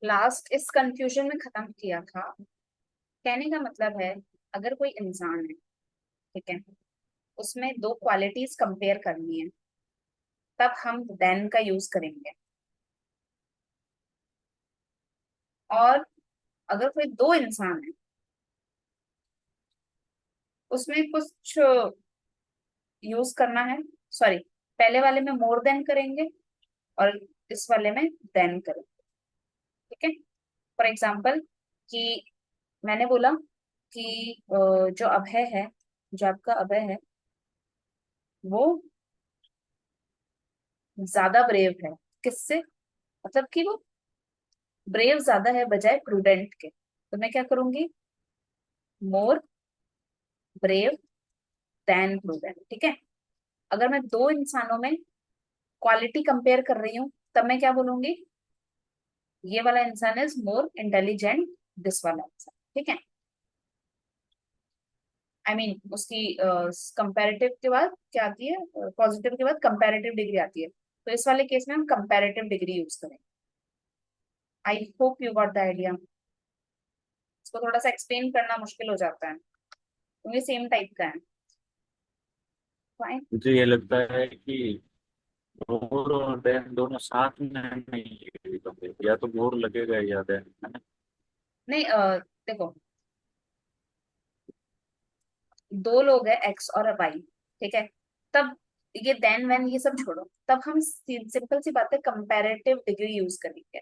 Last इस confusion में खत्म किया था। कहने का मतलब है, अगर कोई इंसान है, ठीक है, उसमें दो क्वालिटीज कंपेयर करनी है, तब हम देन का यूज करेंगे। और अगर कोई दो इंसान है, उसमें कुछ यूज करना है, सॉरी, पहले वाले में मोर देन करेंगे और इस वाले में देन करेंगे। ठीक है। फॉर एग्जाम्पल कि मैंने बोला कि जो अभय है, जो आपका अभय है, वो ज्यादा ब्रेव है। किससे? मतलब कि वो ब्रेव ज्यादा है बजाय प्रूडेंट के, तो मैं क्या करूंगी? मोर ब्रेव देन प्रूडेंट। ठीक है। अगर मैं दो इंसानों में क्वालिटी कंपेयर कर रही हूँ, तब मैं क्या बोलूंगी? ये वाला इंसान इज मोर इंटेलिजेंट, दिस वाला इंसान। ठीक है। आई मीन उसकी कंपैरेटिव के बाद क्या आती है? पॉजिटिव के बाद कंपैरेटिव डिग्री आती है, तो इस वाले केस में हम कंपैरेटिव डिग्री यूज करेंगे। I hope you got the idea. इसको थोड़ा सा एक्सप्लेन करना मुश्किल हो जाता है क्योंकि सेम टाइप का है। फाइन। मुझे ये लगता है कि घोर और डैन दोनों साथ में नहीं है, तो या तो घोर लगेगा या डैन, है ना। नहीं, देखो, दो लोग हैं एक्स और वाई, ठीक है, तब ये देन वेन ये सब छोड़ो, तब हम सिंपल सी बात है, कंपैरेटिव डिग्री यूज करेंगे।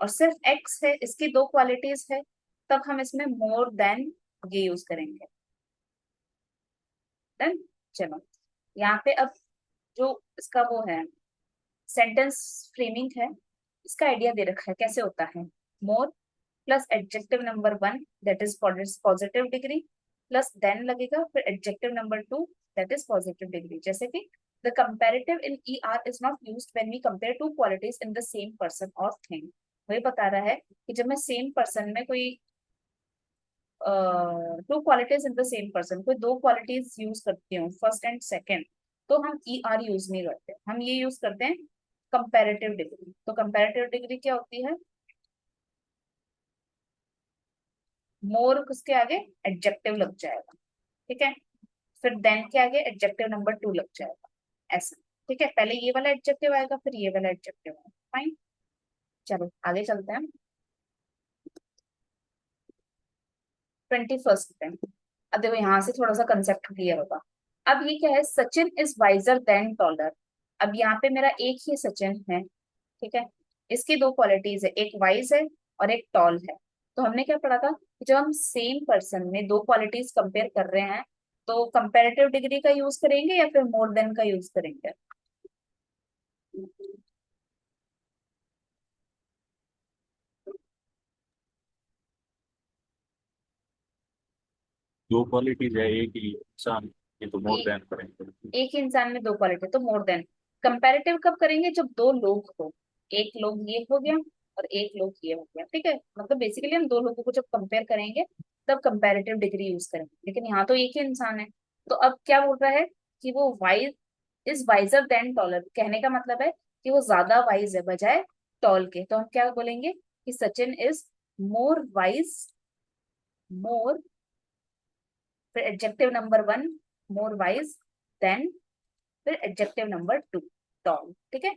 और सिर्फ एक्स है, इसकी दो क्वालिटीज है, तब हम इसमें मोर देन ये यूज करेंगे। देन चलो, यहाँ पे अब जो इसका वो है, सेंटेंस फ्रेमिंग है, इसका आइडिया दे रखा है कैसे होता है। More plus adjective number one, that is positive degree, plus then लगेगा, फिर adjective number two, that is positive degree. जैसे कि the comparative in E R is not used when we compare two qualities in the same person और thing. वही बता रहा है कि जब मैं सेम पर्सन में कोई to qualities in the same person, कोई दो क्वालिटीज यूज करती हूँ, फर्स्ट एंड सेकेंड, तो हम ई आर यूज नहीं करते, हम ये यूज करते हैं कंपैरेटिव डिग्री। तो कंपैरेटिव डिग्री क्या होती है? मोर उसके आगे एडजेक्टिव लग जाएगा, ठीक है, फिर देन के आगे एडजेक्टिव नंबर टू लग जाएगा, ऐसा। ठीक है, पहले ये वाला एडजेक्टिव आएगा, फिर ये वाला एडजेक्टिव आएगा। फाइन। चलो आगे चलते हैं। 21st पे, अब देखो यहाँ से थोड़ा सा कंसेप्ट क्लियर होगा। अब ये क्या है? Sachin is visor then taller. अब यहाँ पे मेरा एक ही सचिन है, ठीक है, इसकी दो क्वालिटीज है, एक वाइज है और एक टॉल है। तो हमने क्या पढ़ा था कि जब हम सेम पर्सन में दो क्वालिटीज कंपेयर कर रहे हैं, तो कंपैरेटिव डिग्री का यूज करेंगे या फिर मोर देन का यूज करेंगे? दो क्वालिटीज है एक ही इंसान, ये तो मोर एक देन करेंगे। एक ही इंसान में दो क्वालिटी, तो मोर देन। कंपैरेटिव कब करेंगे? जब दो लोग हो, एक लोग ये हो गया और एक लोग ये हो गया, ठीक है, मतलब बेसिकली हम दो लोगों को जब कंपेयर करेंगे, तब कंपैरेटिव डिग्री यूज करेंगे। लेकिन यहाँ तो एक ही इंसान है, तो अब क्या बोल रहा है कि वो wise is visor then taller. कहने का मतलब है कि वो ज्यादा वाइज है बजाय टॉल के, तो हम क्या बोलेंगे कि Sachin is more wise, more, फिर adjective number one, more wise than, फिर एडजेक्टिव नंबर टू, टॉल। ठीक है,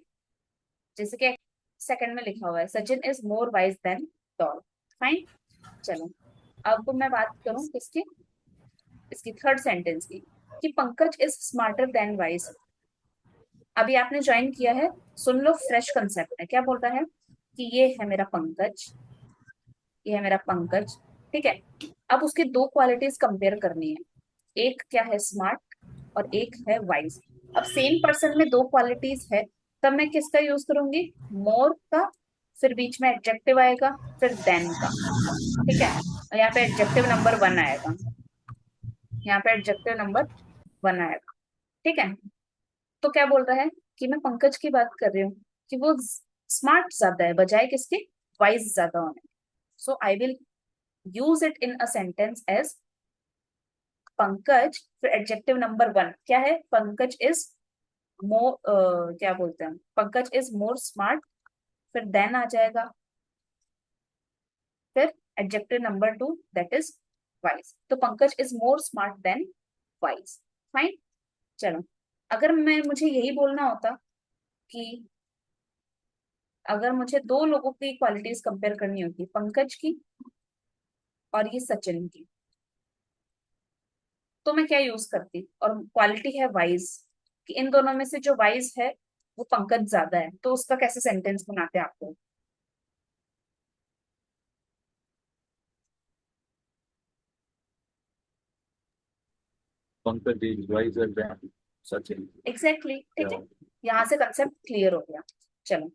जैसे कि सेकंड में लिखा हुआ है, Sachin is more wise than tall. Fine. चलो, अब मैं बात करूं किसकी? इसकी थर्ड सेंटेंस की, कि Pankaj is smarter than wise. अभी आपने ज्वाइन किया है, सुन लो, फ्रेश कंसेप्ट है। क्या बोल रहा है कि ये है मेरा पंकज, ये है मेरा पंकज, ठीक है। अब उसकी दो क्वालिटीज कंपेयर करनी है, एक क्या है? स्मार्ट, और एक है वाइज। अब सेम पर्सन में दो क्वालिटीज है, तब मैं किसका यूज करूंगी? मोर का, फिर बीच में एडजेक्टिव आएगा, फिर देन का। ठीक है, और यहाँ पे एडजेक्टिव नंबर वन आएगा, यहाँ पे एडजेक्टिव नंबर वन आएगा। ठीक है, तो क्या बोल रहा है कि मैं पंकज की बात कर रही हूँ कि वो स्मार्ट ज्यादा है बजाय किसके? वाइज ज्यादा होने। So I will use it in a sentence as Pankaj, फिर एडजेक्टिव नंबर वन क्या है? पंकज इज मोर, क्या बोलते हैं, पंकज इज मोर स्मार्ट फिर देन आ जाएगा, फिर adjective number 2 that is wise. तो Pankaj is more smart than wise. Fine. चलो, अगर मुझे यही बोलना होता कि अगर मुझे दो लोगों की क्वालिटीज कंपेयर करनी होती, पंकज की और ये सचिन की, तो मैं क्या यूज करती, और क्वालिटी है वाइज, कि इन दोनों में से जो वाइज है वो पंकज ज्यादा है, तो उसका कैसे सेंटेंस बनाते हैं आपको? Pankaj is visor then Sachin. Exactly exactly, ठीक क्या? है। यहाँ से कंसेप्ट क्लियर हो गया। चलो,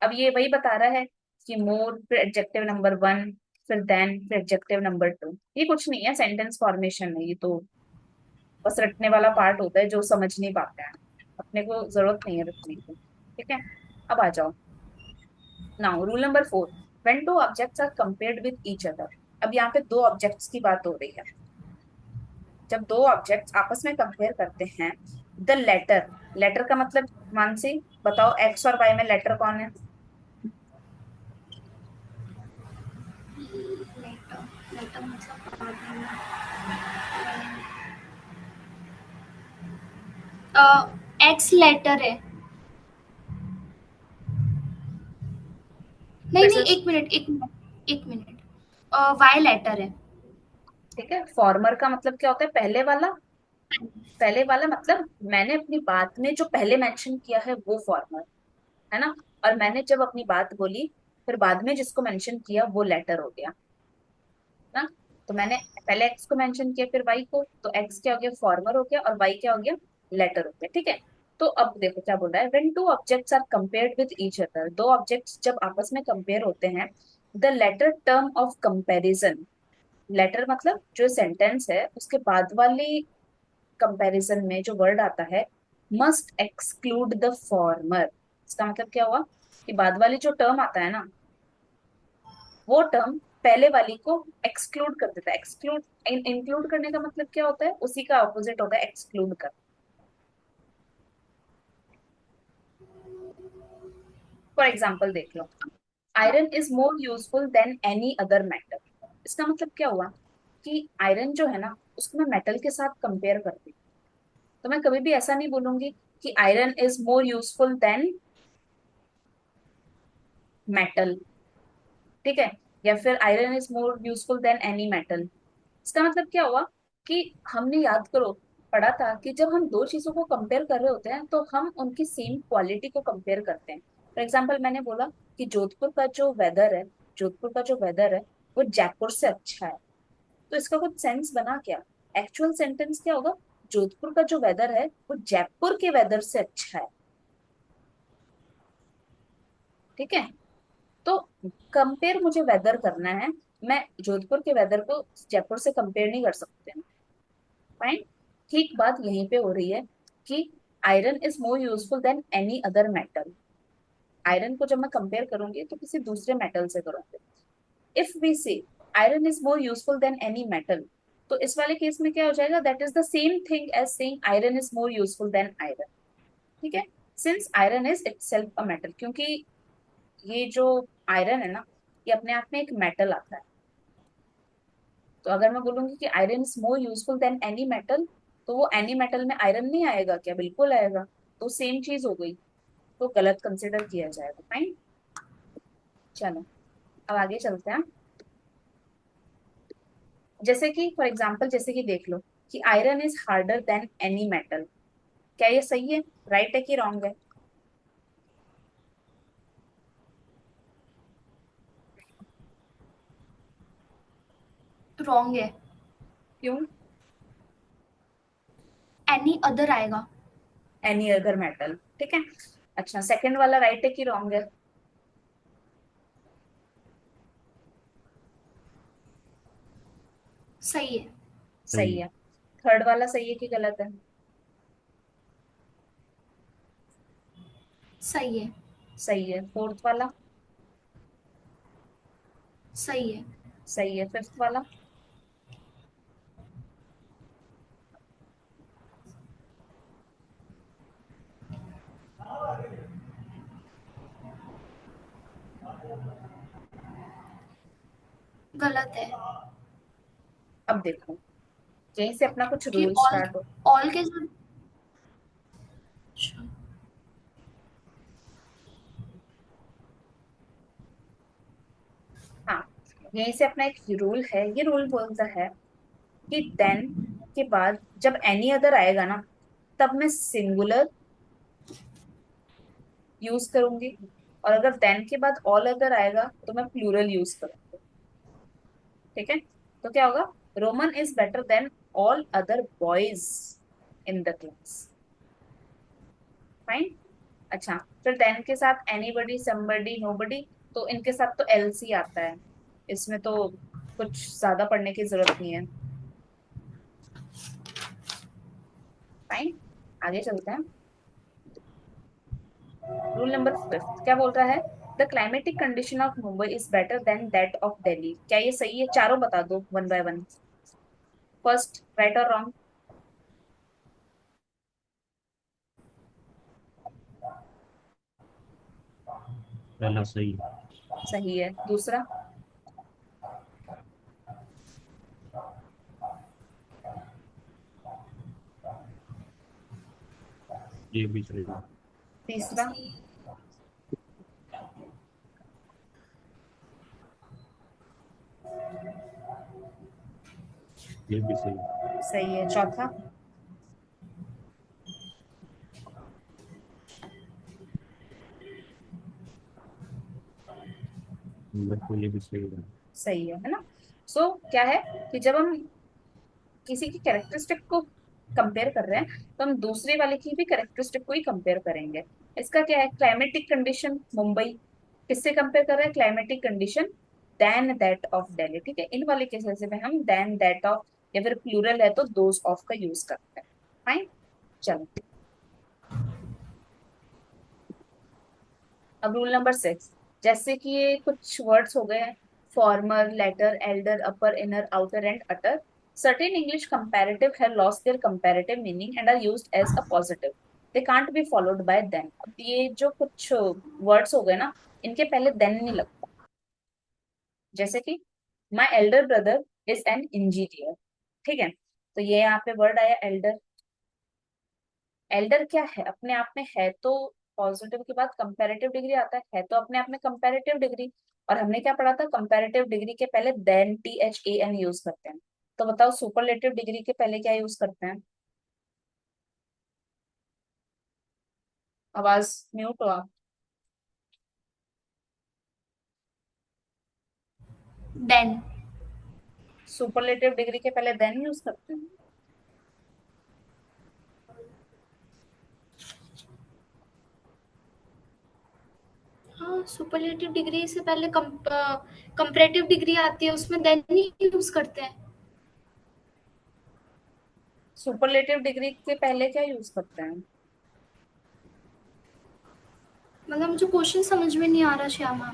अब ये वही बता रहा है कि मोर, फिर एडजेक्टिव नंबर 1, फिर देन, फिर एडजेक्टिव नंबर 2। ये कुछ नहीं है, सेंटेंस फॉर्मेशन है ये तो, बस रटने वाला पार्ट होता है जो समझ नहीं पाते हैं, अपने को जरूरत नहीं है रटने की। ठीक है, अब आ जाओ। Now rule number 4, when two objects are compared with each other. अब यहाँ पे दो ऑब्जेक्ट्स की बात हो रही है। जब दो ऑब्जेक्ट्स आपस में कंपेयर करते हैं, द लेटर, लेटर का मतलब, मानसी बताओ, एक्स और वाई में लेटर कौन है? लेटर, लेटर मतलब बाद में। एक्स लेटर है। नहीं वैसे नहीं, एक मिनट एक मिनट एक मिनट, वाई लेटर है। ठीक है, फॉर्मर का मतलब क्या होता है? पहले वाला। पहले वाला मतलब मैंने अपनी बात में जो पहले मेंशन किया है वो फॉर्मर है ना, और मैंने जब अपनी बात बोली फिर बाद में जिसको मेंशन किया वो लेटर हो गया ना। तो मैंने पहले एक्स को मेंशन किया फिर वाई को, तो एक्स क्या हो गया? फॉर्मर हो गया, और वाई क्या हो गया? लेटर हो गया। ठीक है, तो अब देखो क्या बोल रहा है, when two objects are compared with each other, दो ऑब्जेक्ट्स जब आपस में कंपेयर होते हैं, the latter term of comparison, latter मतलब जो सेंटेंस है उसके बाद वाली कंपैरिजन में जो वर्ड आता है, मस्ट एक्सक्लूड द फॉर्मर। इसका मतलब क्या हुआ कि बाद वाली जो टर्म आता है ना, वो टर्म पहले वाली को एक्सक्लूड कर देता है। एक्सक्लूड, इंक्लूड करने का मतलब क्या होता है? उसी का ऑपोजिट होता है एक्सक्लूड कर। फॉर एग्जाम्पल देख लो, iron is more useful than any other metal. इसका मतलब क्या हुआ कि आयरन जो है ना उसको मैं मेटल के साथ कंपेयर करती हूँ, तो मैं कभी भी ऐसा नहीं बोलूंगी कि iron is more useful than metal. ठीक है, या फिर iron is more useful than any metal. इसका मतलब क्या हुआ कि हमने, याद करो, पढ़ा था कि जब हम दो चीजों को कंपेयर कर रहे होते हैं तो हम उनकी सेम क्वालिटी को कंपेयर करते हैं। फॉर एग्जाम्पल मैंने बोला कि जोधपुर का जो वेदर है, जोधपुर का जो वेदर है वो जयपुर से अच्छा है, तो इसका कुछ सेंस बना क्या? एक्चुअल सेंटेंस क्या होगा? जोधपुर का जो वेदर है वो जयपुर के वेदर से अच्छा है। ठीक है, तो कंपेयर मुझे वेदर करना है, मैं जोधपुर के वेदर को जयपुर से कंपेयर नहीं कर सकते। फाइन। ठीक बात यहीं पे हो रही है कि iron is more useful than any other metal. Iron को जब मैं कंपेयर करूंगी तो किसी दूसरे मेटल से करूंगी। If we say iron is more useful than any metal, तो इस वाले केस में क्या हो जाएगा? That is the same thing as saying iron is more useful than iron. ठीक है, since iron is itself a metal, क्योंकि ये जो आयरन है ना, ये अपने आप में एक मेटल आता है। तो अगर मैं बोलूंगी कि iron is more useful than any metal, तो वो एनी मेटल में आयरन नहीं आएगा क्या? बिल्कुल आएगा। तो सेम चीज हो गई, तो गलत कंसिडर किया जाएगा। फाइन। चलो, अब आगे चलते हैं। जैसे कि फॉर एग्जाम्पल, जैसे कि देख लो कि iron is harder than any metal. क्या ये सही है, राइट है कि रॉन्ग है? रॉन्ग है। क्यों? एनी अदर आएगा। एनी अदर मेटल, ठीक है। अच्छा, सेकंड वाला राइट है कि रॉन्ग है? सही है। सही है। थर्ड वाला सही है कि गलत है? सही है। सही है। फोर्थ वाला? सही है। सही है। फिफ्थ वाला? गलत है अब देखो, यहीं से अपना कुछ कि रूल ऑल स्टार्ट हो। ऑल के साथ। अच्छा, हाँ, यहीं से अपना एक रूल है, ये रूल बोलता है कि देन के बाद जब एनी अदर आएगा ना, तब मैं सिंगुलर यूज करूंगी, और अगर देन के बाद ऑल अदर आएगा तो मैं प्लूरल यूज करूंगी। ठीक है, तो क्या होगा, Roman is better than all other boys in the class. Fine. अच्छा, फिर देन के साथ एनीबडी, समबडी, नोबडी, तो इनके साथ तो एलसी आता है, इसमें तो कुछ ज्यादा पढ़ने की जरूरत नहीं है। फाइन, आगे चलते हैं। रूल नंबर 5 क्या बोल रहा है, the climatic condition of Mumbai is better than that of Delhi. क्या ये सही है? चारों बता दो one by one. First, right और रॉन्ग? पहला सही है। सही है। दूसरा? ये भी सही है। तीसरा? ये भी सही है। सही है। चौथा? मेरे को ये भी सही है। सही है ना? सो क्या है कि जब हम किसी की कैरेक्टरिस्टिक को कंपेयर कर रहे हैं, तो हम दूसरे वाले की भी कैरेक्टरिस्टिक को ही कंपेयर करेंगे। इसका क्या है, क्लाइमेटिक कंडीशन मुंबई किससे कंपेयर कर रहे हैं, climatic condition than that of Delhi. ठीक है, इन वाले केसेस में हम देन दैट ऑफ, या फिर प्लूरल है तो दोज ऑफ का यूज करते हैं। फाइन, चलो। अब रूल नंबर 6, जैसे कि ये कुछ वर्ड्स हो गए हैं, former, latter, elder, upper, inner, outer and utter. Certain English comparative have lost their comparative meaning and are used as a positive. They can't be followed by then. अब ये जो कुछ वर्ड्स हो गए ना, इनके पहले then नहीं लगता। जैसे कि my elder brother is an engineer। ठीक है, तो ये यहाँ पे वर्ड आया एल्डर। एल्डर क्या है, अपने आप में है तो पॉजिटिव के बाद कंपैरेटिव डिग्री आता है तो अपने आप में कंपैरेटिव डिग्री। और हमने क्या पढ़ा था, कंपैरेटिव डिग्री के पहले देन, THAN यूज करते हैं। तो बताओ सुपरलेटिव डिग्री के पहले क्या यूज करते हैं? आवाज म्यूट हो आप। देन। सुपरलेटिव डिग्री के पहले देन यूज करते हैं। हाँ, सुपरलेटिव डिग्री से पहले कंपैरेटिव डिग्री आती है, उसमें देन ही यूज करते हैं। सुपरलेटिव डिग्री के पहले क्या यूज करते हैं? मतलब मुझे क्वेश्चन समझ में नहीं आ रहा श्यामा।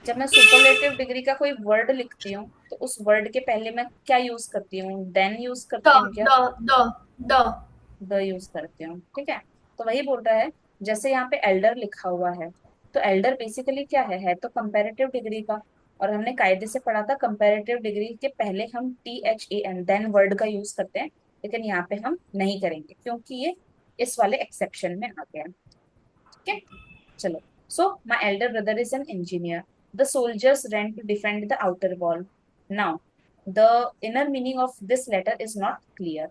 जब मैं सुपरलेटिव डिग्री का कोई वर्ड लिखती हूँ, तो उस वर्ड के पहले मैं क्या यूज करती हूँ, देन यूज द करती हूँ क्या? The the the the use करती हूँ। ठीक है, तो वही बोल रहा है, जैसे यहाँ पे एल्डर लिखा हुआ है, तो एल्डर बेसिकली क्या है तो कंपैरेटिव डिग्री का। और हमने कायदे से पढ़ा था, कंपैरेटिव डिग्री के पहले हम THAN देन वर्ड का यूज करते हैं, लेकिन यहाँ पे हम नहीं करेंगे क्योंकि ये इस वाले एक्सेप्शन में आ गया। ठीक है, चलो। So my elder brother is an engineer. The soldiers ran to defend the outer wall. Now the inner meaning of this letter is not clear।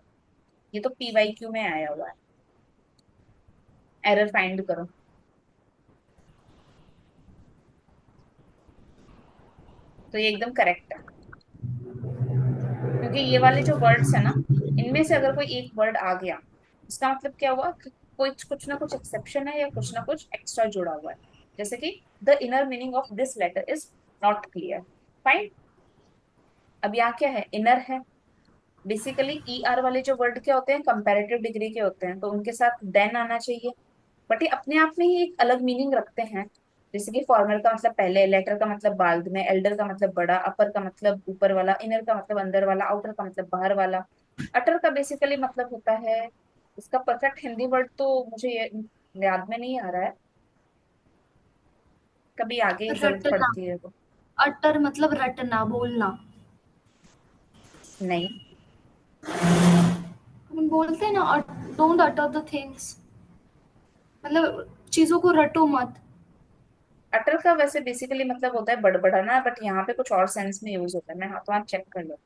ये तो PYQ में आया हुआ है, एरर फाइंड करो। तो ये एकदम करेक्ट है, क्योंकि ये वाले जो वर्ड्स है ना, इनमें से अगर कोई एक वर्ड आ गया, इसका मतलब क्या हुआ कि कोई कुछ ना कुछ एक्सेप्शन है या कुछ ना कुछ एक्स्ट्रा जुड़ा हुआ है। जैसे कि the inner meaning of this letter is not clear. Fine. अब यहाँ क्या है, इनर है। बेसिकली ER वाले जो वर्ड क्या होते हैं, कंपैरेटिव डिग्री के होते हैं, तो उनके साथ देन आना चाहिए। बट ये अपने आप में ही एक अलग मीनिंग रखते हैं। जैसे कि फॉर्मल का मतलब पहले, लेटर का मतलब बाद में, एल्डर का मतलब बड़ा, अपर का मतलब ऊपर वाला, इनर का मतलब अंदर वाला, आउटर का मतलब बाहर वाला, अटर का बेसिकली मतलब होता है, इसका परफेक्ट हिंदी वर्ड तो मुझे याद में नहीं आ रहा है, कभी आगे जरूरत रटना। पड़ती है तो। अटर मतलब रटना, बोलना। नहीं, हम बोलते हैं ना, डोंट अटर द थिंग्स, मतलब चीजों को रटो मत। अटर का वैसे बेसिकली मतलब होता है बड़बड़ाना, बट यहाँ पे कुछ और सेंस में यूज होता है। मैं, हाँ, तो आप चेक कर लो।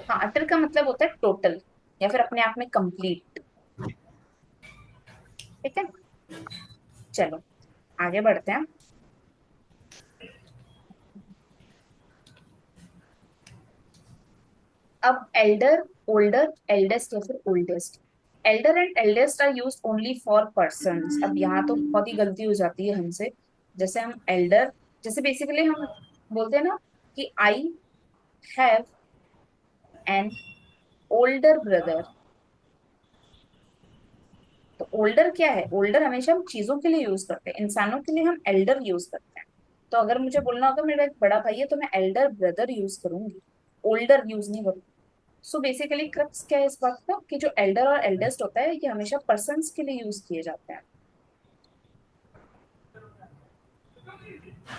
हाँ, अटर का मतलब होता है टोटल, या फिर अपने आप में कंप्लीट। ठीक है, चलो आगे बढ़ते हैं। अब एल्डर, ओल्डर, एल्डेस्ट या फिर oldest. Elder and eldest are use only for persons. अब यहाँ तो बहुत ही गलती हो जाती है हमसे। जैसे हम एल्डर, जैसे बेसिकली हम बोलते हैं ना कि I have an older brother. तो ओल्डर क्या है? ओल्डर हमेशा हम चीजों के लिए यूज करते हैं, इंसानों के लिए हम एल्डर यूज करते हैं। तो अगर मुझे बोलना होगा मेरा एक बड़ा भाई है, तो मैं एल्डर ब्रदर यूज करूंगी, ओल्डर यूज नहीं करूंगी। सो बेसिकली क्रक्स क्या है इस बात का, कि जो एल्डर और एल्डेस्ट होता है ये हमेशा पर्सन्स के लिए यूज किए जाते हैं।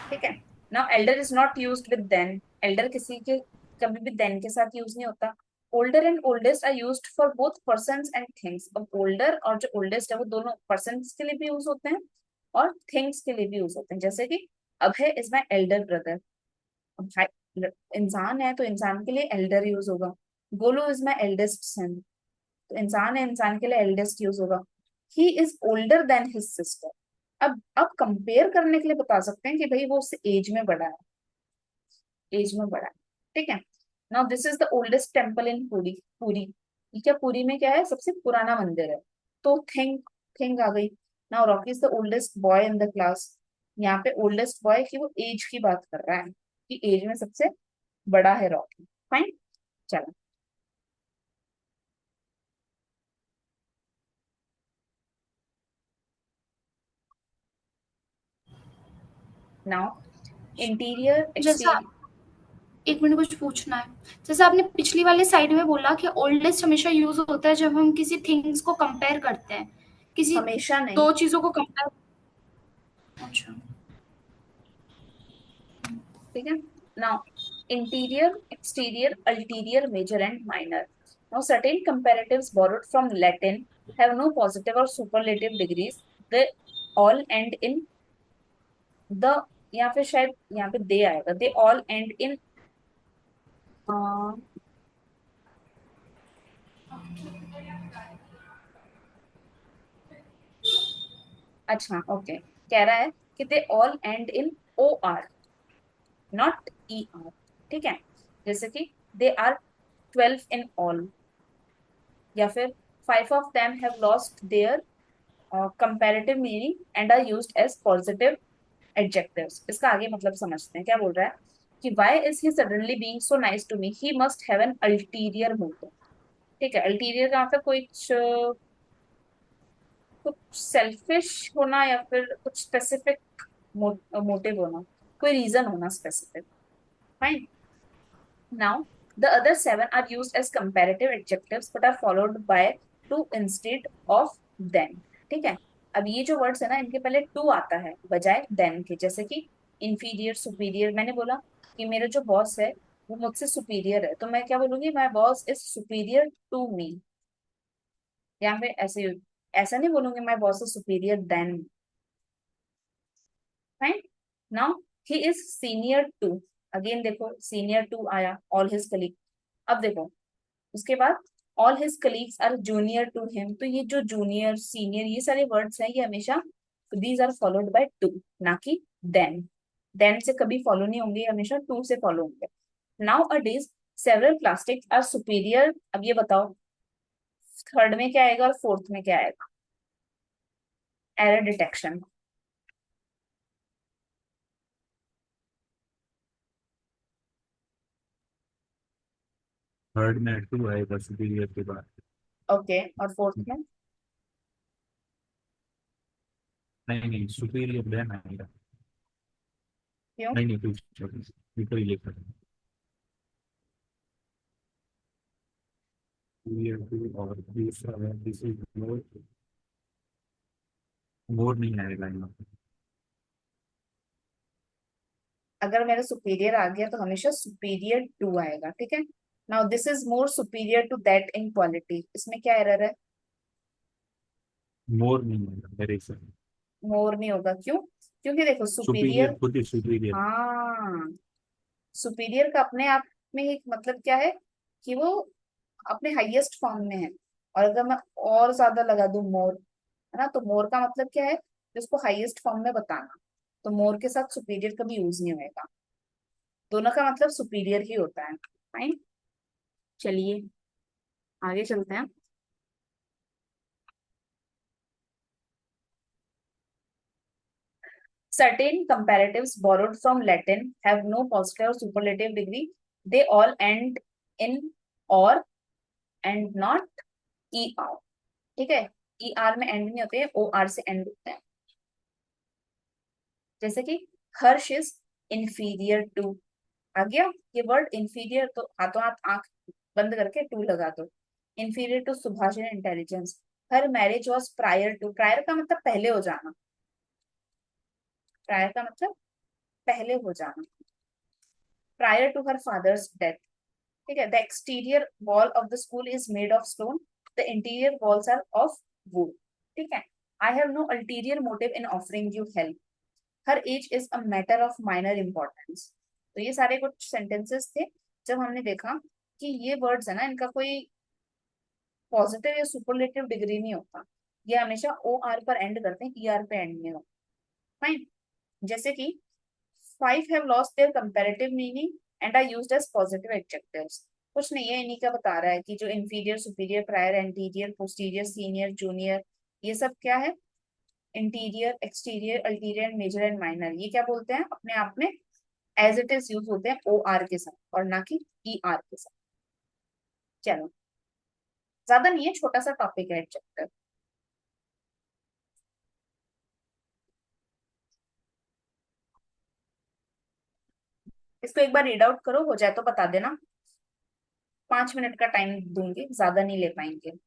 ठीक है। Now elder is not used with than. Elder किसी के कभी भी देन के साथ यूज नहीं होता। Older and oldest are used for both persons and things. अब ओल्डर और जो ओल्डेस्ट है वो दोनों पर्सन्स के लिए भी यूज होते हैं और थिंग्स के लिए भी यूज होते हैं। जैसे कि अभय इज माई एल्डर ब्रदर। अब भाई इंसान है तो इंसान के लिए एल्डर यूज होगा। Golu is my eldest son, तो इंसान है, इंसान के लिए एल्डेस्ट यूज होगा। He is older than his sister. अब कंपेयर करने के लिए बता सकते हैं कि भाई वो उससे एज में बड़ा है, एज में बड़ा है। ठीक है। Now this is the oldest temple in Puri. Puri, ये क्या, पुरी में क्या है? सबसे पुराना मंदिर है। तो थिंग, थिंग आ गई। Now Rocky is the oldest boy in the class. यहाँ पे ओल्डेस्ट बॉय की वो एज की बात कर रहा है कि एज में सबसे बड़ा है रॉकी। फाइन, चलो। नाउ इंटीरियर जैसा, एक्सटीरियर। एक मिनट, कुछ पूछना है। जैसे आपने पिछली वाले साइड में बोला कि ओल्डेस्ट हमेशा यूज होता है जब हम किसी थिंग्स को कंपेयर करते हैं, किसी हमेशा नहीं। दो चीजों को कंपेयर। अच्छा। ठीक है। Now interior exterior ulterior major and minor. Now certain comparatives borrowed from Latin have no positive or superlative degrees. They all end in the, या फिर शायद यहाँ पे दे आएगा, they all end in अच्छा ओके, कह रहा है कि they all end in OR, not ER। ठीक है। जैसे कि they are 12 in all, या फिर 5 of them have lost their comparative meaning and are used as positive adjectives। इसका आगे मतलब समझते हैं, क्या बोल रहा है कि why is he suddenly being so nice to me, he must have an ulterior motive। ठीक है, अल्टीरियर का मतलब कुछ सेल्फिश होना या फिर कुछ स्पेसिफिक मोटिव होना, कोई रीजन होना specific. Fine. Now the other seven are used as comparative adjectives but are followed by to instead of than. ठीक है। अब ये जो वर्ड्स है ना, इनके पहले टू आता है बजाय देन के। जैसे कि इंफीरियर, सुपीरियर। मैंने बोला कि मेरा जो बॉस है वो मुझसे सुपीरियर है, तो मैं क्या बोलूंगी? My boss is superior to me. या फिर ऐसे, ऐसा नहीं बोलूंगी my boss is superior than. Fine. Now he is senior to. Again देखो, सीनियर टू आया, ऑल हिज कलीग। अब देखो उसके बाद all his colleagues are junior to him. तो ये जो जूनियर, सीनियर, ये सारे वर्ड्स हैं, ये हमेशा these are followed by to, ना कि देन। देन से कभी फॉलो नहीं होंगे, ये हमेशा टू से फॉलो होंगे। Nowadays several plastics are superior. अब ये बताओ थर्ड में क्या आएगा और फोर्थ में क्या आएगा? Error detection. थर्ड में टू आएगा सुपीरियर के बाद। ओके, और फोर्थ में? नहीं नहीं, सुपीरियर देन आएगा। क्यों? नहीं नहीं, कुछ ये कर। ये भी और तीसरा है, दिस इज मोर। मोर नहीं आएगा यहाँ पे। अगर मेरा सुपीरियर आ गया तो हमेशा सुपीरियर टू आएगा, ठीक है। Now this is more superior to that in quality, इसमें क्या एरर है? मोर नहीं आएगा मेरे हिसाब से। मोर नहीं होगा, क्यों? क्योंकि देखो सुपीरियर, सुपीरियर, खुद ही सुपीरियर। हाँ, सुपीरियर का अपने आप में एक मतलब क्या है कि वो अपने हाईएस्ट फॉर्म में है। और अगर मैं और ज्यादा लगा दूं मोर, है ना, तो मोर का मतलब क्या है कि उसको हाईएस्ट फॉर्म में बताना। तो मोर के साथ सुपीरियर कभी यूज नहीं होएगा, दोनों का मतलब सुपीरियर ही होता है। फाइन, चलिए आगे चलते हैं। Certain comparatives borrowed from Latin have no positive or superlative degree. They all end in or and not er. ठीक है, er में end नहीं होते हैं, or से end होते हैं। जैसे कि हर्ष इज इंफीरियर टू, आ गया ये वर्ड इंफीरियर, तो हाथों हाथ आंख बंद करके टू लगा दो। Inferior to Subhash in intelligence. Her marriage was prior to, prior का मतलब पहले हो जाना, प्रायर का मतलब पहले हो जाना, prior to her father's death. ठीक है, the exterior wall of the school is made of stone, the interior walls are of wood. ठीक है, I have no ulterior motive in offering you help, her age is a matter of minor importance. तो ये सारे कुछ sentences थे जब हमने देखा कि ये वर्ड्स है ना, इनका कोई पॉजिटिव या सुपरलेटिव डिग्री नहीं होता, ये हमेशा ओ आर पर एंड करते हैं, ई आर पे एंड नहीं होता। फाइन, जैसे कि five have lost their comparative meaning and are used as positive adjectives. कुछ नहीं है, इन्हीं का बता रहा है कि जो inferior, superior, prior, anterior, posterior, senior, junior, ये सब क्या है? Interior, exterior, ulterior, major and minor, ये क्या बोलते हैं अपने आप में? एज इट इज यूज होते हैं ओ आर के साथ और ना कि ई आर के साथ। चलो, ज्यादा नहीं है, छोटा सा टॉपिक है चैप्टर। इसको एक बार रीड आउट करो, हो जाए तो बता देना। 5 मिनट का टाइम दूंगी, ज्यादा नहीं ले पाएंगे।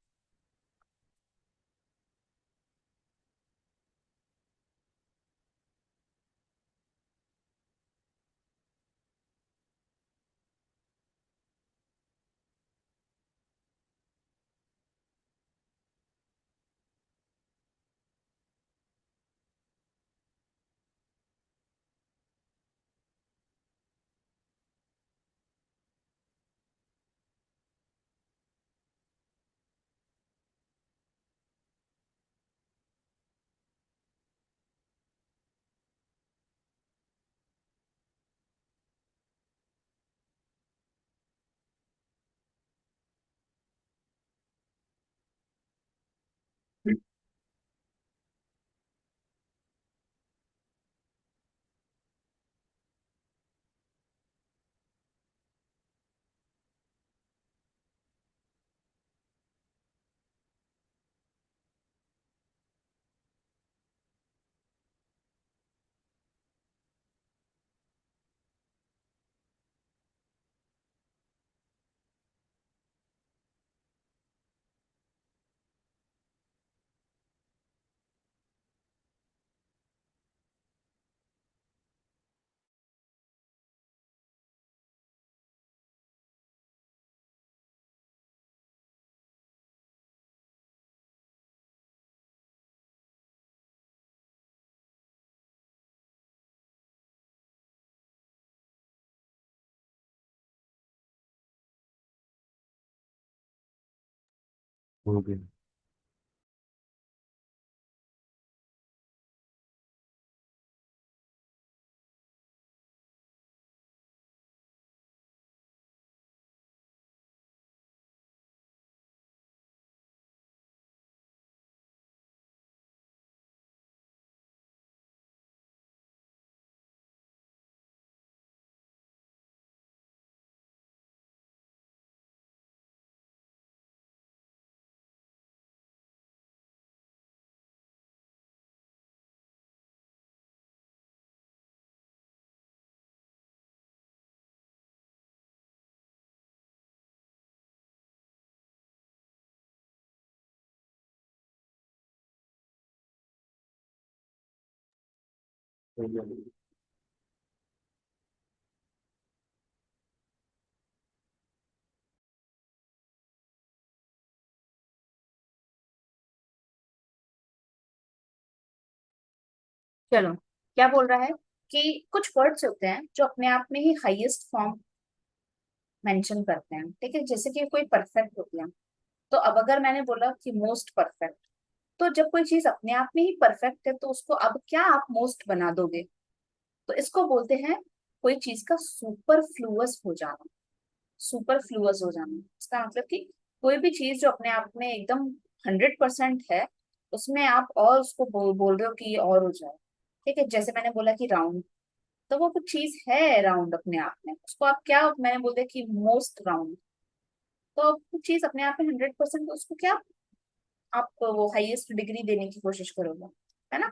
हो गया। चलो, क्या बोल रहा है कि कुछ वर्ड्स होते हैं जो अपने आप में ही हाईएस्ट फॉर्म मेंशन करते हैं, ठीक है, जैसे कि कोई परफेक्ट हो गया। तो अब अगर मैंने बोला कि मोस्ट परफेक्ट, तो जब कोई चीज अपने आप में ही परफेक्ट है तो उसको अब क्या आप मोस्ट बना दोगे? तो इसको बोलते हैं कोई चीज का सुपरफ्लुअस हो जाना। सुपरफ्लुअस हो जाना इसका मतलब कि कोई भी चीज जो अपने आप में एकदम 100% है, उसमें आप और उसको बोल रहे हो कि ये और हो जाए। ठीक है, जैसे मैंने बोला कि राउंड, तो वो कुछ चीज है राउंड अपने आप में, उसको आप क्या, मैंने बोल दिया कि मोस्ट राउंड। तो अब कुछ चीज अपने आप में 100%, उसको क्या आप वो हाईएस्ट डिग्री देने की कोशिश करोगे, है ना?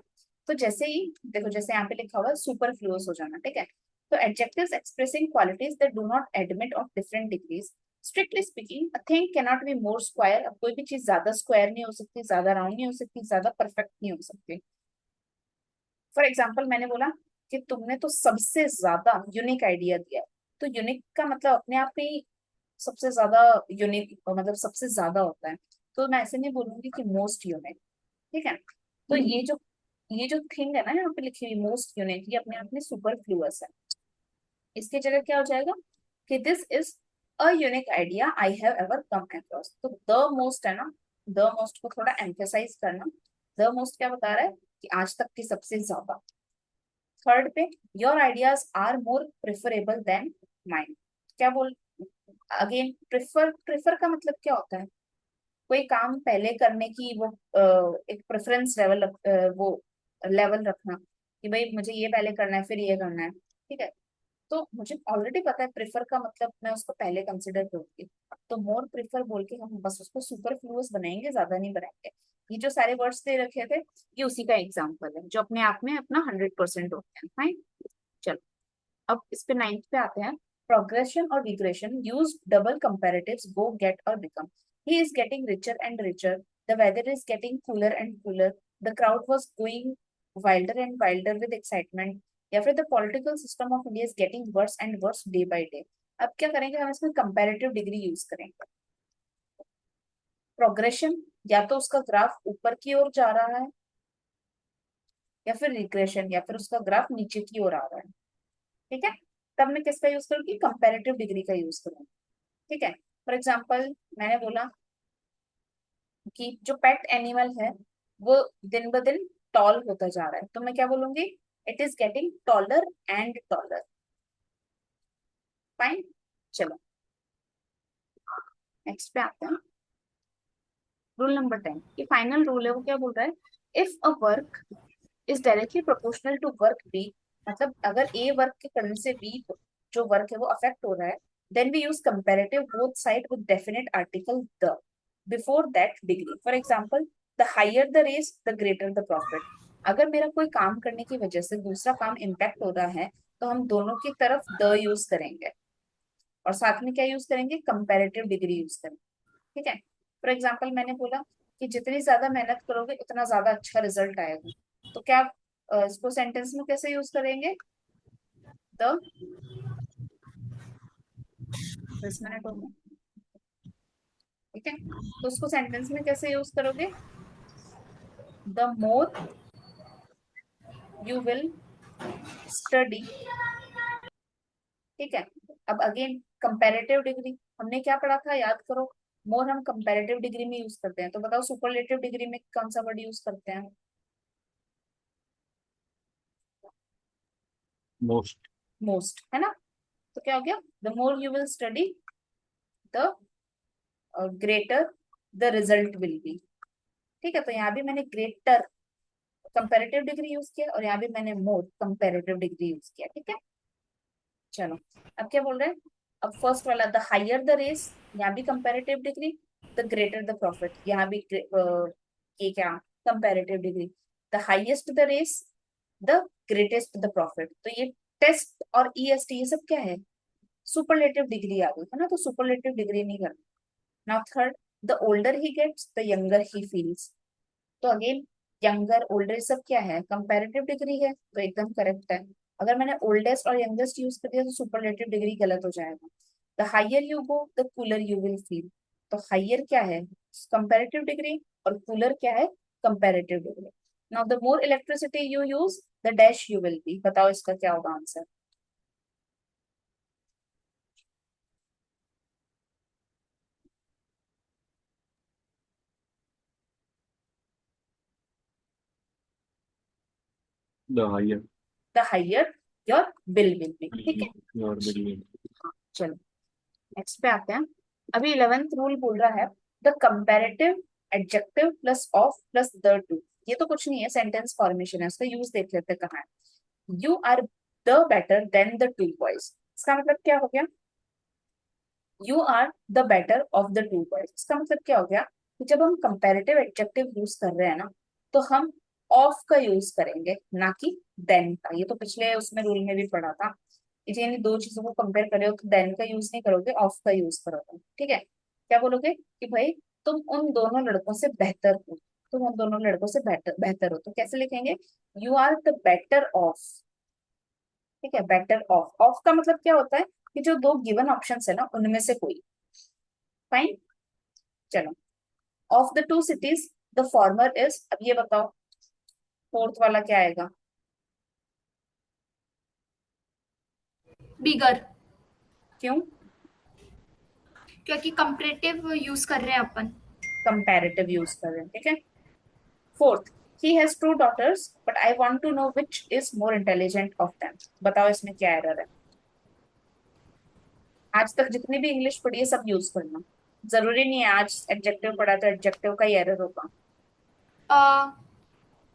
तो जैसे ही देखो, जैसे यहाँ पे लिखा हुआ है सुपरफ्लुअस हो जाना, ठीक है। तो adjectives expressing qualities that do not admit of different degrees. Strictly speaking a thing can not be more square. अब कोई भी चीज ज्यादा स्क्वायर नहीं हो सकती, ज्यादा राउंड नहीं हो सकती, ज्यादा परफेक्ट नहीं हो सकती। फॉर एग्जाम्पल मैंने बोला कि तुमने तो सबसे ज्यादा यूनिक आइडिया दिया। तो यूनिक का मतलब अपने आप में ही सबसे ज्यादा यूनिक, मतलब सबसे ज्यादा होता है। तो मैं ऐसे नहीं बोलूंगी कि मोस्ट यूनिक, ठीक है। तो ये जो थिंग है ना यहाँ पे लिखी हुई मोस्ट यूनिक, ये अपने आप में सुपरफ्लुअस है। इसकी जगह क्या हो जाएगा कि this is a unique idea I have ever come across. तो द मोस्ट है ना, द मोस्ट को थोड़ा एम्फेसाइज करना। द मोस्ट क्या बता रहा है कि आज तक की सबसे ज्यादा। थर्ड पे, your ideas are more preferable than mind. क्या बोल, अगेन प्रिफर, प्रिफर का मतलब क्या होता है? कोई काम पहले करने की वो एक प्रेफरेंस लेवल, वो लेवल रखना कि भाई मुझे ये पहले करना है फिर ये करना है, ठीक है। तो मुझे ऑलरेडी पता है प्रेफर का मतलब, मैं उसको पहले कंसिडर करूंगी। तो मोर प्रेफर बोल के हम बस उसको सुपरफ्लुअस बनाएंगे, ज्यादा नहीं बनाएंगे। ये जो सारे वर्ड्स दे रखे थे, ये उसी का एग्जाम्पल है जो अपने आप में अपना 100% होते हैं। फाइन, चलो अब इस पे नाइन्थ पे आते हैं। प्रोग्रेशन और regression use double comparatives go get और become. He is getting richer and richer, the weather is getting cooler and cooler, the crowd was going wilder and wilder with excitement, या फिर the political system of India is getting worse and worse day by day. अब क्या करेंगे हम इसमें comparative degree use करेंगे। Progression, या तो उसका ग्राफ ऊपर की ओर जा रहा है, या फिर रिग्रेशन, या फिर उसका ग्राफ नीचे की ओर आ रहा है, ठीक है। तब मैं किसका यूज करूंगी? कंपैरेटिव डिग्री का यूज करूंगी, ठीक है। फॉर एग्जाम्पल मैंने बोला कि जो पेट एनिमल है वो दिन ब दिन टॉल होता जा रहा है, तो मैं क्या बोलूंगी? It is getting taller and taller. Fine, चलो नेक्स्ट पे आते हैं। रूल नंबर 10, ये फाइनल रूल है। वो क्या बोल रहा है? If a work is directly proportional to work B, मतलब अगर ए वर्क के करने से बी जो वर्क है वो अफेक्ट हो रहा है, then we use comparative both side with definite article the before that degree. For example, the higher the race the greater the profit. अगर मेरा कोई काम करने की वजह से दूसरा काम इम्पैक्ट हो रहा है, तो हम दोनों की तरफ द यूज करेंगे, और साथ में क्या यूज करेंगे? कंपैरेटिव डिग्री यूज करेंगे, ठीक है। फॉर एग्जाम्पल मैंने बोला कि जितनी ज्यादा मेहनत करोगे उतना ज्यादा अच्छा रिजल्ट आएगा। तो क्या आप इसको सेंटेंस में कैसे यूज करेंगे? द 10 मिनट हो गए, ठीक है। तो उसको सेंटेंस में कैसे यूज करोगे? The more you will study, ठीक है। अब अगेन कंपैरेटिव डिग्री हमने क्या पढ़ा था, याद करो। मोर हम कंपैरेटिव डिग्री में यूज करते हैं, तो बताओ सुपरलेटिव डिग्री में कौन सा वर्ड यूज करते हैं? मोस्ट। मोस्ट, है ना? तो क्या हो गया? The more you will study, the greater the result will be, ठीक है। तो यहाँ भी मैंने ग्रेटर कंपैरेटिव डिग्री यूज किया, और यहाँ भी मैंने मोर कंपैरेटिव डिग्री यूज किया, ठीक है। चलो, अब क्या बोल रहे हैं? अब फर्स्ट वाला, द हायर द रेस, यहाँ भी comparative degree. The greater the profit, यहाँ भी ये क्या, comparative degree. The highest the race, the greatest the profit. तो ये टेस्ट और ईएसटी ये सब क्या है? सुपरलेटिव डिग्री आ गई है ना, तो सुपरलेटिव डिग्री नहीं करना। Now third, the older he gets the younger he feels. तो अगेन यंगर, ओल्डर सब क्या है, कंपैरेटिव डिग्री है, तो एकदम करेक्ट है। अगर मैंने ओल्डेस्ट और यंगेस्ट यूज कर दिया तो सुपरलेटिव डिग्री गलत हो जाएगा। The higher you go the cooler you will feel, तो हायर क्या है, कंपैरेटिव डिग्री, और कूलर क्या है, comparative degree. Now the more electricity you use the dash you will be, बताओ इसका क्या होगा answer. The higher the higher your bill will be, ठीक है। Your billion. हाँ, चलो नेक्स्ट पे आते हैं। अभी 11th रूल बोल रहा है the comparative adjective plus of plus the two. ये तो कुछ नहीं है, सेंटेंस फॉर्मेशन है, उसका यूज देख लेते हैं कहाँ है। You are the better than the two boys, इसका मतलब क्या हो गया, you are the better of the two boys, इसका मतलब क्या हो गया कि जब हम कंपैरेटिव एडजेक्टिव यूज कर रहे हैं ना, तो हम ऑफ का यूज करेंगे ना कि देन का। ये तो पिछले उसमें रूल में भी पढ़ा था, यानी दो चीजों को कंपेयर कर रहे हो तो देन का यूज नहीं करोगे, ऑफ का यूज करोगे, ठीक है। क्या बोलोगे कि भाई तुम उन दोनों लड़कों से बेहतर हो, तुम उन दोनों लड़कों से बेहतर बेहतर हो, तो कैसे लिखेंगे, you are the better of, ठीक है। बेटर ऑफ, ऑफ का मतलब क्या होता है कि जो दो गिवन ऑप्शंस है ना उनमें से कोई। फाइन, चलो। Of the two cities the former is, अब ये बताओ फोर्थ वाला क्या आएगा। बिगर, क्यों, क्योंकि कंपैरेटिव यूज कर रहे हैं अपन। कंपैरेटिव यूज कर रहे हैं, ठीक है। Fourth, he has two daughters but I want to know which is more intelligent of them, बताओ इसमें क्या एरर है। आज तक जितनी भी इंग्लिश पढ़ी है सब यूज करना, जरूरी नहीं है आज एडजेक्टिव पढ़ा तो एडजेक्टिव का ही एरर होगा। अ,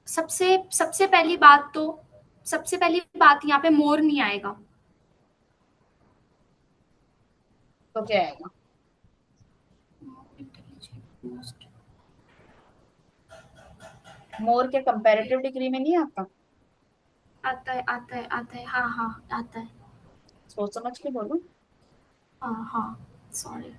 सबसे सबसे पहली बात तो सबसे पहली बात यहाँ पे मोर नहीं आएगा। तो क्या आएगा, मोर के कंपैरेटिव डिग्री में नहीं आता, आता है, आता है, आता है, हाँ हाँ आता है। सोच समझ के बोलो। हाँ हाँ, सॉरी।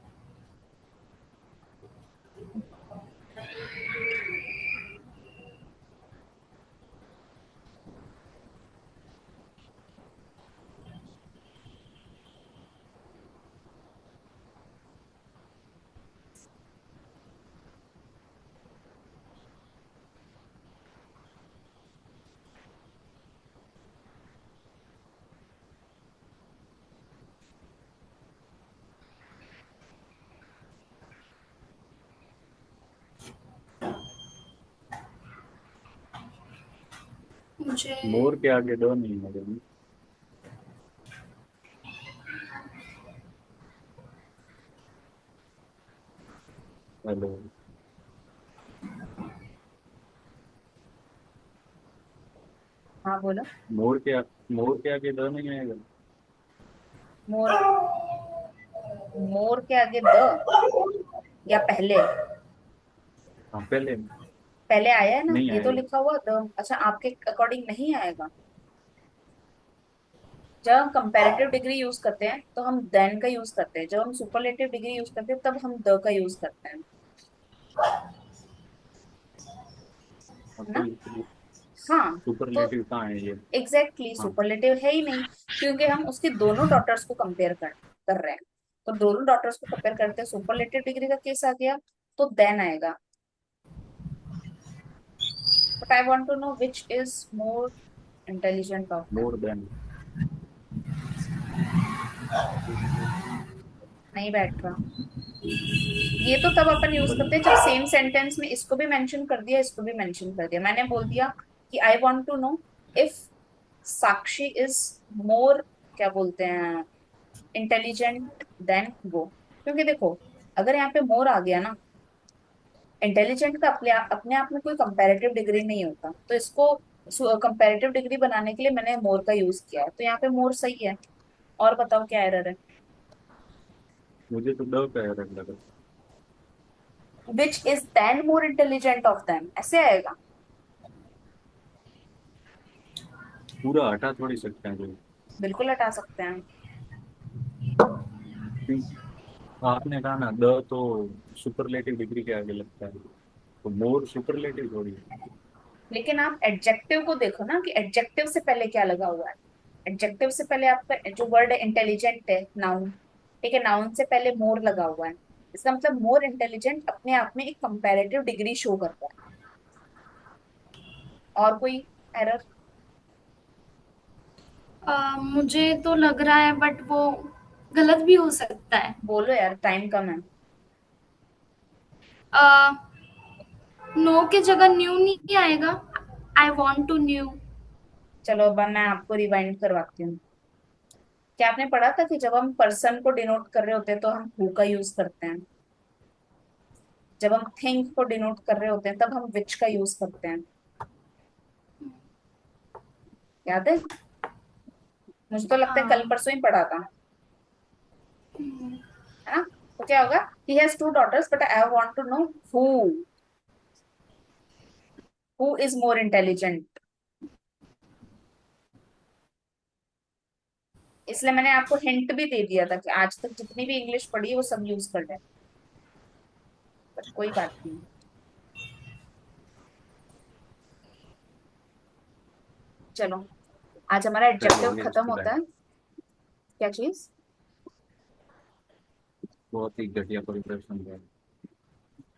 मुझे मोर के आगे द नहीं है अभी। हेलो। हाँ बोलो। मोर के आगे द नहीं आएगा। मोर, मोर के आगे द या पहले, हाँ पहले। पहले आया है ना, नहीं ये तो आएगा। लिखा हुआ द, अच्छा आपके अकॉर्डिंग नहीं आएगा। जब हम कंपैरेटिव डिग्री यूज करते हैं तो हम देन का यूज करते हैं, जब हम सुपरलेटिव डिग्री यूज करते हैं तब हम द का यूज करते हैं, हाँ है तो ना। हाँ, तो सुपरलेटिव कहाँ है ये। एग्जैक्टली हाँ सुपरलेटिव है ही नहीं, क्योंकि हम उसकी दोनों डॉटर्स को कंपेयर कर रहे हैं, तो दोनों डॉटर्स को कंपेयर करते हैं, सुपरलेटिव डिग्री का केस आ गया तो देन आएगा। But I want to know which is more intelligent of them, more than. नहीं बैठ रहा। ये तो तब अपन यूज करते हैं जब सेम सेंटेंस में इसको भी मेंशन कर दिया, इसको भी मेंशन कर दिया। मैंने बोल दिया कि I want to know if Sakshi is more, क्या बोलते हैं, इंटेलिजेंट देन वो, क्योंकि देखो अगर यहाँ पे मोर आ गया ना, इंटेलिजेंट का अपने आप में कोई कंपैरेटिव डिग्री नहीं होता, तो इसको कंपैरेटिव डिग्री बनाने के लिए मैंने मोर का यूज किया है, तो यहाँ पे मोर सही है। और बताओ क्या एरर है, मुझे तो द का एरर लगा। Which is than more intelligent of them, ऐसे आएगा। पूरा हटा थोड़ी सकते हैं जो। बिल्कुल हटा सकते हैं। आपने कहा ना द तो सुपरलेटिव डिग्री के आगे लगता है, तो मोर सुपरलेटिव थोड़ी है। लेकिन आप एडजेक्टिव को देखो ना कि एडजेक्टिव से पहले क्या लगा हुआ है। एडजेक्टिव से पहले आपका जो वर्ड है इंटेलिजेंट है, नाउन। ठीक है, नाउन से पहले मोर लगा हुआ है। इसका मतलब मोर इंटेलिजेंट अपने आप में एक कंपैरेटिव डिग्री शो करता है। और कोई एरर? मुझे तो लग रहा है बट वो गलत भी हो सकता है। बोलो यार, टाइम कम है। नो की जगह न्यू नहीं आएगा। I want to new. चलो अब मैं आपको रिवाइंड करवाती हूँ। क्या आपने पढ़ा था कि जब हम पर्सन को डिनोट कर रहे होते हैं तो हम हु का यूज करते हैं। जब हम थिंक को डिनोट कर रहे होते हैं तब हम विच का यूज करते हैं। याद है? मुझे तो लगता है कल हाँ। परसों ही पढ़ा था, है ना? तो क्या होगा? He has two daughters but I want to know who who is more intelligent. इसलिए मैंने आपको हिंट भी दे दिया था कि आज तक जितनी भी इंग्लिश पढ़ी है वो सब यूज कर लें। पर कोई बात नहीं। चलो, आज हमारा चलिए एडजेक्टिव नेक्स्ट खत्म होता लाइन। है। क्या चीज? बहुत ही घटिया प्रिपरेशन है।